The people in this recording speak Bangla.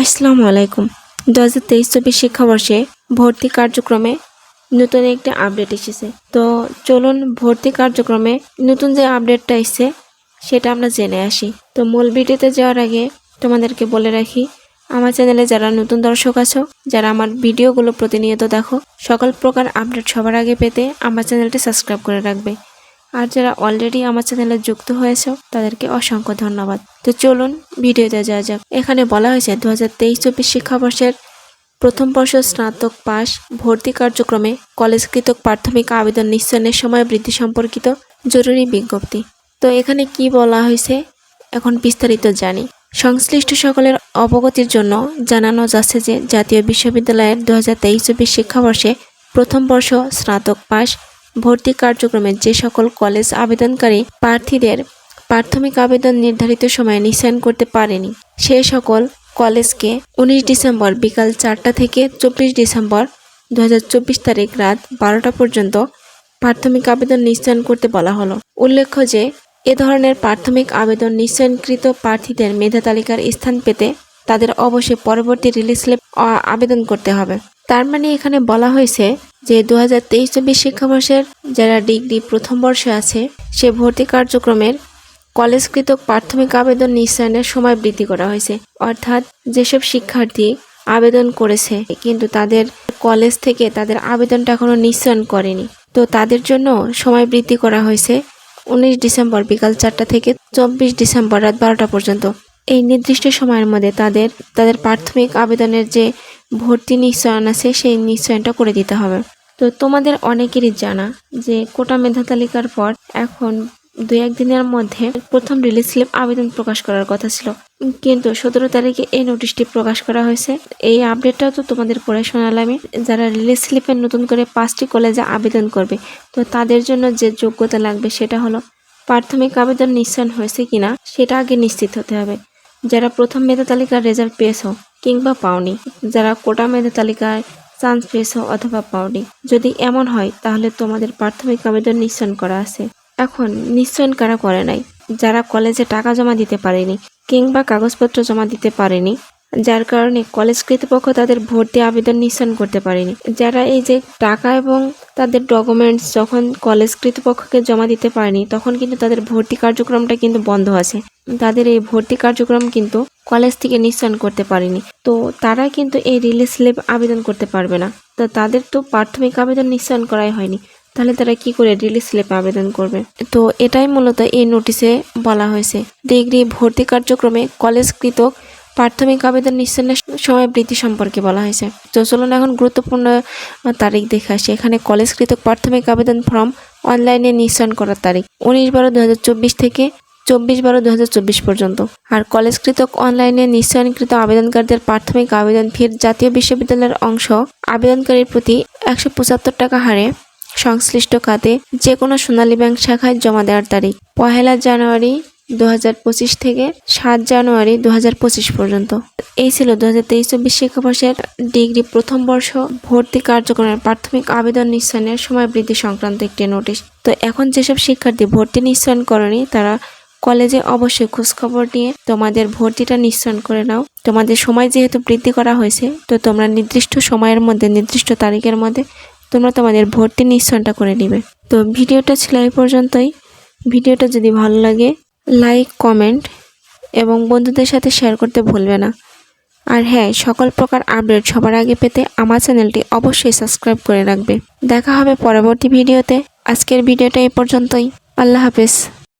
আসসালামু আলাইকুম। 2023-24 শিক্ষাবর্ষে ভর্তি কার্যক্রমে নতুন একটি আপডেট এসেছে। তো চলুন ভর্তি কার্যক্রমে নতুন যে আপডেটটা এসেছে সেটা আমরা জেনে আসি। তো মূল ভিডিওতে যাওয়ার আগে তোমাদেরকে বলে রাখি, আমার চ্যানেলে যারা নতুন দর্শক আছো, যারা আমার ভিডিওগুলো প্রতিনিয়ত দেখো, সকল প্রকার আপডেট সবার আগে পেতে আমার চ্যানেলটি সাবস্ক্রাইব করে রাখবে। আর যারা অলরেডি আমার চ্যানেলে যুক্ত হয়েছে তাদেরকে অসংখ্য ধন্যবাদ। তো চলুন ভিডিওতে যাওয়া যাক। এখানে বলা হয়েছে 2023-24 শিক্ষাবর্ষের প্রথম বর্ষ স্নাতক পাস ভর্তি কার্যক্রমে কলেজকৃত প্রাথমিক আবেদন নিশ্চয়নের সময় বৃদ্ধি সম্পর্কিত জরুরি বিজ্ঞপ্তি। তো এখানে কি বলা হয়েছে এখন বিস্তারিত জানি। সংশ্লিষ্ট সকলের অবগতির জন্য জানানো যাচ্ছে যে জাতীয় বিশ্ববিদ্যালয়ের 2023-24 শিক্ষাবর্ষে প্রথম বর্ষ স্নাতক পাস ভর্তি কার্যক্রমে যে সকল কলেজ আবেদনকারী প্রার্থীদের প্রাথমিক আবেদন নির্ধারিত সময়ে নিশ্চয়ন করতে পারেনি, সে সকল কলেজকে 19 ডিসেম্বর বিকাল 4টা থেকে 24 ডিসেম্বর 2024 তারিখ রাত 12টা পর্যন্ত প্রাথমিক আবেদন নিশ্চয়ন করতে বলা হলো। উল্লেখ্য যে এ ধরনের প্রাথমিক আবেদন নিশ্চয়নকৃত প্রার্থীদের মেধা তালিকার স্থান পেতে তাদের অবশ্যই পরবর্তী রিলিজ স্লিপ আবেদন করতে হবে। তার মানে এখানে বলা হয়েছে যে 2023-24 শিক্ষাবর্ষের যারা ডিগ্রি প্রথম বর্ষে আছে সে ভর্তি কার্যক্রমের কলেজকৃত প্রাথমিক আবেদন নিশ্চয়নের সময় বৃদ্ধি করা হয়েছে। অর্থাৎ যেসব শিক্ষার্থী আবেদন করেছে কিন্তু তাদের কলেজ থেকে তাদের আবেদনটা এখনো নিশ্চয়ন করেনি, তো তাদের জন্য সময় বৃদ্ধি করা হয়েছে 19 ডিসেম্বর বিকাল 4টা থেকে 24 ডিসেম্বর রাত 12টা পর্যন্ত। এই নির্দিষ্ট সময়ের মধ্যে তাদের প্রাথমিক আবেদনের যে ভর্তি নিশ্চয়ন আছে সেই নিশ্চয়নটা করে দিতে হবে। তো তোমাদের অনেকেরই জানা যে কোটা মেধা তালিকার পর এখন 2-1 দিনের মধ্যে প্রথম রিলিজ স্লিপ আবেদন প্রকাশ করার কথা ছিল, কিন্তু 17 তারিখে এই নোটিশটি প্রকাশ করা হয়েছে। এই আপডেটটাও তো তোমাদের পড়ে শোনালামই। যারা রিলিজ স্লিপে নতুন করে 5টি কলেজে আবেদন করবে, তো তাদের জন্য যে যোগ্যতা লাগবে সেটা হলো প্রাথমিক আবেদন নিশ্চয়ন হয়েছে কিনা সেটা আগে নিশ্চিত হতে হবে। যারা প্রথম মেধা তালিকার রেজাল্ট পেয়েছো কিংবা পাওনি, যারা কোটা মেধা তালিকায় চান্স পেয়েছো অথবা পাওনি, যদি এমন হয় তাহলে তোমাদের প্রাথমিক আবেদন নিশ্চয়ন করা আছে। এখন নিশ্চয়ন কারা করে নাই, যারা কলেজে টাকা জমা দিতে পারেনি কিংবা কাগজপত্র জমা দিতে পারেনি, যার কারণে কলেজ কর্তৃপক্ষ তাদের ভর্তি আবেদন নিশ্চয়ন করতে পারেনি। যারা এই যে টাকা এবং তাদের ডকুমেন্টস যখন কলেজ কর্তৃপক্ষকে জমা দিতে পারেনি তখন কিন্তু তাদের ভর্তি কার্যক্রমটা কিন্তু বন্ধ আছে, তাদের এই ভর্তি কার্যক্রম কিন্তু কলেজ থেকে নিশ্চয়ন করতে পারেনি, তো তারা কিন্তু এই রিলিজ স্লিপ আবেদন করতে পারবে না। তো তাদের তো প্রাথমিক আবেদন নিশ্চয়ন করাই হয়নি, তাহলে তারা কি করে রিলিজ স্লিপে আবেদন করবে? তো এটাই মূলত এই নোটিশে বলা হয়েছে। ডিগ্রি ভর্তি কার্যক্রমে কলেজকৃত প্রাথমিক আবেদন নিশ্চয়নের সময় বৃদ্ধি সম্পর্কে বলা হয়েছে। তো চলুন এখন গুরুত্বপূর্ণ তারিখ দেখে আসি। এখানে কলেজকৃত প্রাথমিক আবেদন ফর্ম অনলাইনে নিশ্চয়ন করার তারিখ 19/12/2024 থেকে 24/12/2024 পর্যন্ত। আর কলেজকৃত অনলাইনে নিশ্চয়নকৃত আবেদনকারীদের প্রাথমিক আবেদন ফির জাতীয় বিশ্ববিদ্যালয়ের অংশ আবেদনকারীর প্রতি 175 টাকা হারে সংশ্লিষ্ট খাতে যে কোনো সোনালী ব্যাংক শাখায় জমা দেওয়ার তারিখ 1 জানুয়ারি 2025 থেকে 7 জানুয়ারি 2025 পর্যন্ত। এই ছিল 2023-24 শিক্ষাবর্ষের ডিগ্রি প্রথম বর্ষ ভর্তি কার্যক্রমের প্রাথমিক আবেদন নিশ্চয়নের সময় বৃদ্ধি সংক্রান্ত একটি নোটিশ। তো এখন যেসব শিক্ষার্থী ভর্তি নিশ্চয়ন করেনি তারা কলেজে অবশ্যই খোঁজখবর নিয়ে তোমাদের ভর্তিটা নিশ্চয়ন করে নাও। তোমাদের সময় যেহেতু বৃদ্ধি করা হয়েছে, তো তোমরা নির্দিষ্ট সময়ের মধ্যে নির্দিষ্ট তারিখের মধ্যে তোমরা তোমাদের ভর্তি নিশ্চয়নটা করে নিবে। তো ভিডিওটা ছিল এই পর্যন্তই। ভিডিওটা যদি ভালো লাগে লাইক, কমেন্ট এবং বন্ধুদের সাথে শেয়ার করতে ভুলবে না। আর হ্যাঁ, সকল প্রকার আপডেট সবার আগে পেতে আমার চ্যানেলটি অবশ্যই সাবস্ক্রাইব করে রাখবে। দেখা হবে পরবর্তী ভিডিওতে। আজকের ভিডিওটা এই পর্যন্তই। আল্লাহ হাফেজ।